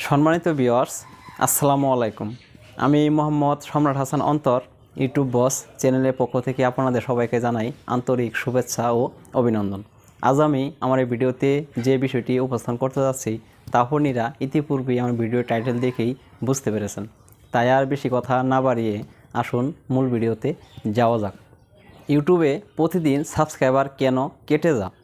সম্মানিত ভিউয়ার্স, আসসালামু আলাইকুম। আমি মোহাম্মদ সম্রাট হাসান অন্তর ইউটিউব বস চ্যানেলের পক্ষ থেকে আপনাদের সবাইকে জানাই আন্তরিক শুভেচ্ছা ও অভিনন্দন। আজ আমি আমার এই ভিডিওতে যে বিষয়টি উপস্থাপন করতে যাচ্ছি তা আপনারা ইতিপূর্বেই আমার ভিডিও টাইটেল দেখেই বুঝতে পেরেছেন। তাই আর বেশি কথা না বাড়িয়ে আসুন মূল ভিডিওতে যাওয়া যাক। ইউটিউবে প্রতিদিন সাবস্ক্রাইবার কেন কেটে যায়?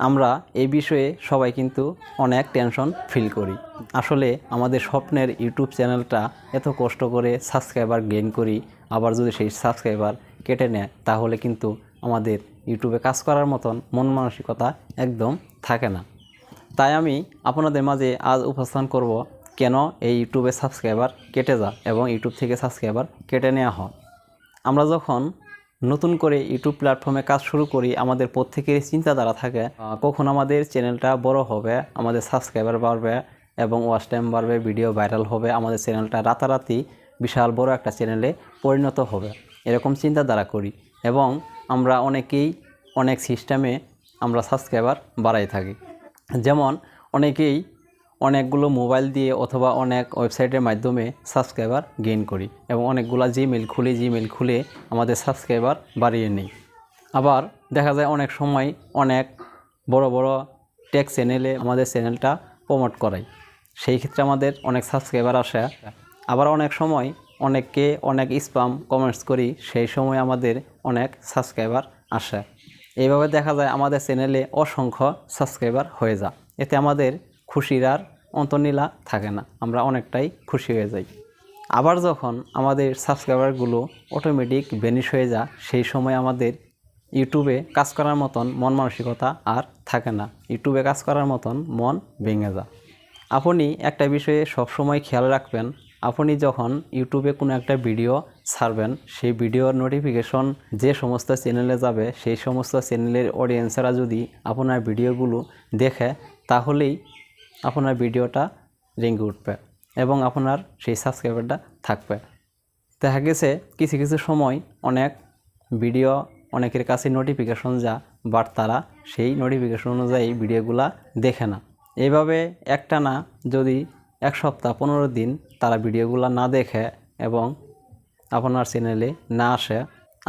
আমরা এই বিষয়ে সবাই কিন্তু অনেক টেনশন ফিল করি। আসলে আমাদের স্বপ্নের ইউটিউব চ্যানেলটা এত কষ্ট করে সাবস্ক্রাইবার গেইন করি, আবার যদি সেই সাবস্ক্রাইবার কেটে নেয় তাহলে কিন্তু আমাদের ইউটিউবে কাজ করার মতন মন মানসিকতা একদম থাকে না। তাই আমি আপনাদের মাঝে আজ উপস্থাপন করব কেন এই ইউটিউবে সাবস্ক্রাইবার কেটে যায় এবং ইউটিউব থেকে সাবস্ক্রাইবার কেটে নেওয়া হয়। আমরা যখন নতুন করে ইউটিউব প্ল্যাটফর্মে কাজ শুরু করি, আমাদের প্রত্যেকেরই চিন্তাধারা থাকে কখন আমাদের চ্যানেলটা বড় হবে, আমাদের সাবস্ক্রাইবার বাড়বে এবং ওয়াচ টাইম বাড়বে, ভিডিও ভাইরাল হবে, আমাদের চ্যানেলটা রাতারাতি বিশাল বড় একটা চ্যানেলে পরিণত হবে, এরকম চিন্তাধারা করি এবং আমরা অনেকেই অনেক সিস্টেমে আমরা সাবস্ক্রাইবার বাড়াই থাকি। যেমন অনেকেই অনেকগুলো মোবাইল দিয়ে অথবা অনেক ওয়েবসাইটের মাধ্যমে সাবস্ক্রাইবার গেইন করি এবং অনেকগুলো জিমেল খুলে আমাদের সাবস্ক্রাইবার বাড়িয়ে নিই। আবার দেখা যায় অনেক সময় অনেক বড় বড় টেক চ্যানেলে আমাদের চ্যানেলটা প্রমোট করাই, সেই ক্ষেত্রে আমাদের অনেক সাবস্ক্রাইবার আসে। আবার অনেক সময় অনেককে অনেক স্প্যাম কমেন্টস করি, সেই সময় আমাদের অনেক সাবস্ক্রাইবার আসে। এইভাবে দেখা যায় আমাদের চ্যানেলে অসংখ্য সাবস্ক্রাইবার হয়ে যায়। এতে আমাদের খুশির আর অন্তর্নীলা থাকে না, আমরা অনেকটাই খুশি হয়ে যাই। আবার যখন আমাদের সাবস্ক্রাইবারগুলো অটোমেটিক ভ্যানিশ হয়ে যায়, সেই সময় আমাদের ইউটিউবে কাজ করার মতন মন মানসিকতা আর থাকে না, ইউটিউবে কাজ করার মতন মন ভেঙে যায়। আপনি একটা বিষয়ে সবসময় খেয়াল রাখবেন, আপনি যখন ইউটিউবে কোনো একটা ভিডিও ছাড়বেন, সেই ভিডিওর নোটিফিকেশন যে সমস্ত চ্যানেলে যাবে, সেই সমস্ত চ্যানেলের অডিয়েন্সরা যদি আপনার ভিডিওগুলো দেখে তাহলেই আপনার ভিডিওটা রেঙ্গে উঠবে এবং আপনার সেই সাবস্ক্রাইবারটা থাকবে। দেখা গেছে কিছু কিছু সময় অনেক ভিডিও অনেকের কাছে নোটিফিকেশন যা, বাট তারা সেই নোটিফিকেশন অনুযায়ী ভিডিওগুলা দেখে না। এইভাবে একটানা যদি এক সপ্তাহ 15 দিন তারা ভিডিওগুলো না দেখে এবং আপনার চ্যানেলে না আসে,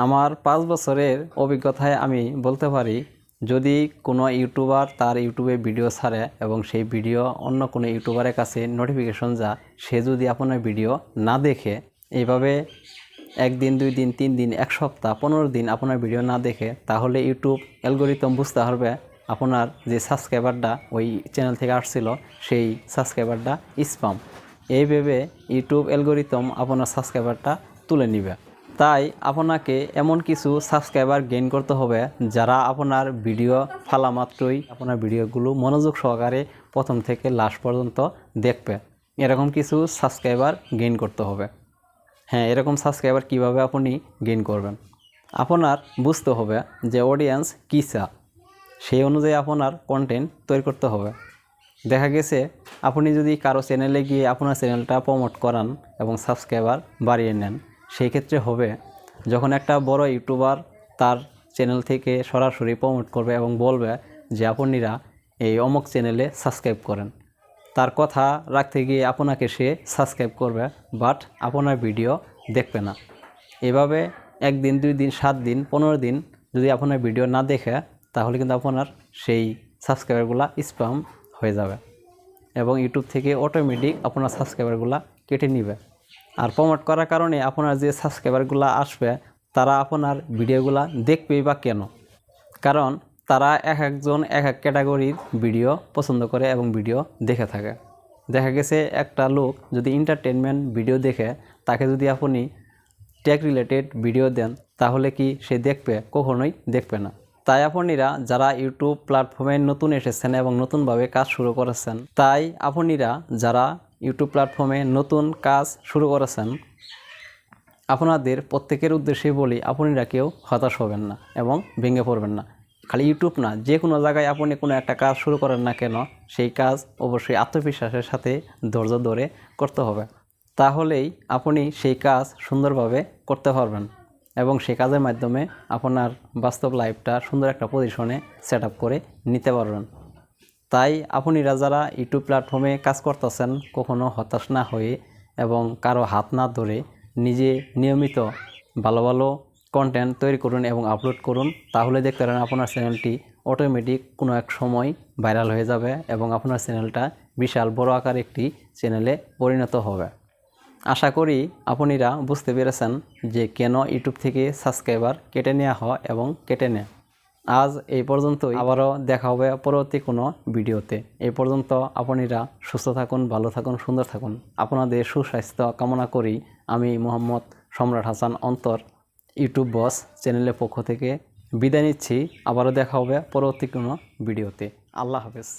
আমার 5 বছরের অভিজ্ঞতায় আমি বলতে পারি, যদি কোনো ইউটিউবার তার ইউটিউবে ভিডিও ছাড়ে এবং সেই ভিডিও অন্য কোনো ইউটিউবারের কাছে নোটিফিকেশন যা, সে যদি আপনার ভিডিও না দেখে, এইভাবে 1 দিন 2 দিন 3 দিন 1 সপ্তাহ 15 দিন আপনার ভিডিও না দেখে, তাহলে ইউটিউব অ্যালগরিদম বুঝতে পারবে আপনার যে সাবস্ক্রাইবারটা ওই চ্যানেল থেকে আসছিল সেই সাবস্ক্রাইবারটা স্প্যাম। এই ভেবে ইউটিউব অ্যালগরিদম আপনার সাবস্ক্রাইবারটা তুলে নেবে। তাই আপনাকে এমন কিছু সাবস্ক্রাইবার গেইন করতে হবে যারা আপনার ভিডিও ফালা মাত্রই আপনার ভিডিওগুলো মনোযোগ সহকারে প্রথম থেকে লাস্ট পর্যন্ত দেখবে, এরকম কিছু সাবস্ক্রাইবার গেইন করতে হবে। হ্যাঁ, এরকম সাবস্ক্রাইবার কিভাবে আপনি গেইন করবেন? আপনার বুঝতে হবে যে অডিয়েন্স কী চায়, সেই অনুযায়ী আপনার কন্টেন্ট তৈরি করতে হবে। দেখা গেছে আপনি যদি কারো চ্যানেলে গিয়ে আপনার চ্যানেলটা প্রমোট করান এবং সাবস্ক্রাইবার বাড়িয়ে নেন, সেই ক্ষেত্রে হবে যখন একটা বড় ইউটিউবার তার চ্যানেল থেকে সরাসরি প্রমোট করবে এবং বলবে যে আপনারা এই অমুক চ্যানেলে সাবস্ক্রাইব করেন, তার কথা রাখতে গিয়ে আপনাকে সে সাবস্ক্রাইব করবে, বাট আপনার ভিডিও দেখবে না। এভাবে 1 দিন 2 দিন 7 দিন 15 দিন যদি আপনার ভিডিও না দেখে, তাহলে কিন্তু আপনার সেই সাবস্ক্রাইবারগুলো স্প্যাম হয়ে যাবে এবং ইউটিউব থেকে অটোমেটিক আপনার সাবস্ক্রাইবারগুলো কেটে নেবে। আর প্রমোট করার কারণে আপনার যে সাবস্ক্রাইবারগুলো আসবে তারা আপনার ভিডিওগুলো দেখবেই বা কেন? কারণ তারা একজন এক ক্যাটাগরির ভিডিও পছন্দ করে এবং ভিডিও দেখে থাকে। দেখা গেছে একটা লোক যদি এন্টারটেনমেন্ট ভিডিও দেখে, তাকে যদি আপনি টেক রিলেটেড ভিডিও দেন, তাহলে কি সে দেখবে? কখনোই দেখবে না। তাই আপনারা যারা ইউটিউব প্ল্যাটফর্মে নতুন এসেছেন এবং নতুনভাবে কাজ শুরু করেছেন, তাই আপনারা যারা ইউটিউব প্ল্যাটফর্মে নতুন কাজ শুরু করেছেন, আপনাদের প্রত্যেকের উদ্দেশ্যে বলি, আপনারা কেউ হতাশ হবেন না এবং ভেঙে পড়বেন না। খালি ইউটিউব না, যে কোনো জায়গায় আপনি কোনো একটা কাজ শুরু করেন না কেন, সেই কাজ অবশ্যই আত্মবিশ্বাসের সাথে ধৈর্য ধরে করতে হবে। তাহলেই আপনি সেই কাজ সুন্দরভাবে করতে পারবেন এবং সেই কাজের মাধ্যমে আপনার বাস্তব লাইফটা সুন্দর একটা পজিশনে সেট আপ করে নিতে পারবেন। তাই আপনারা যারা ইউটিউব প্ল্যাটফর্মে কাজ করতেছেন কখনো হতাশ না হয়ে এবং কারো হাত না ধরে নিজে নিয়মিত ভালো ভালো কন্টেন্ট তৈরি করুন এবং আপলোড করুন, তাহলে দেখতে পারেন আপনার চ্যানেলটি অটোমেটিক কোনো এক সময় ভাইরাল হয়ে যাবে এবং আপনার চ্যানেলটা বিশাল বড় আকার একটি চ্যানেলে পরিণত হবে। আশা করি আপনারা বুঝতে পেরেছেন যে কেন ইউটিউব থেকে সাবস্ক্রাইবার কেটে নেওয়া হয় এবং কেটে নেয়। আজ এই পর্যন্তই, আবারও দেখা হবে পরবর্তী কোনো ভিডিওতে। এই পর্যন্ত আপনারা সুস্থ থাকুন, ভালো থাকুন, সুন্দর থাকুন। আপনাদের সুস্বাস্থ্য কামনা করি আমি মোহাম্মদ সম্রাট হাসান অন্তর ইউটিউব বস চ্যানেলের পক্ষ থেকে বিদায় নিচ্ছি। আবারও দেখা হবে পরবর্তী কোনো ভিডিওতে। আল্লাহ হাফেজ।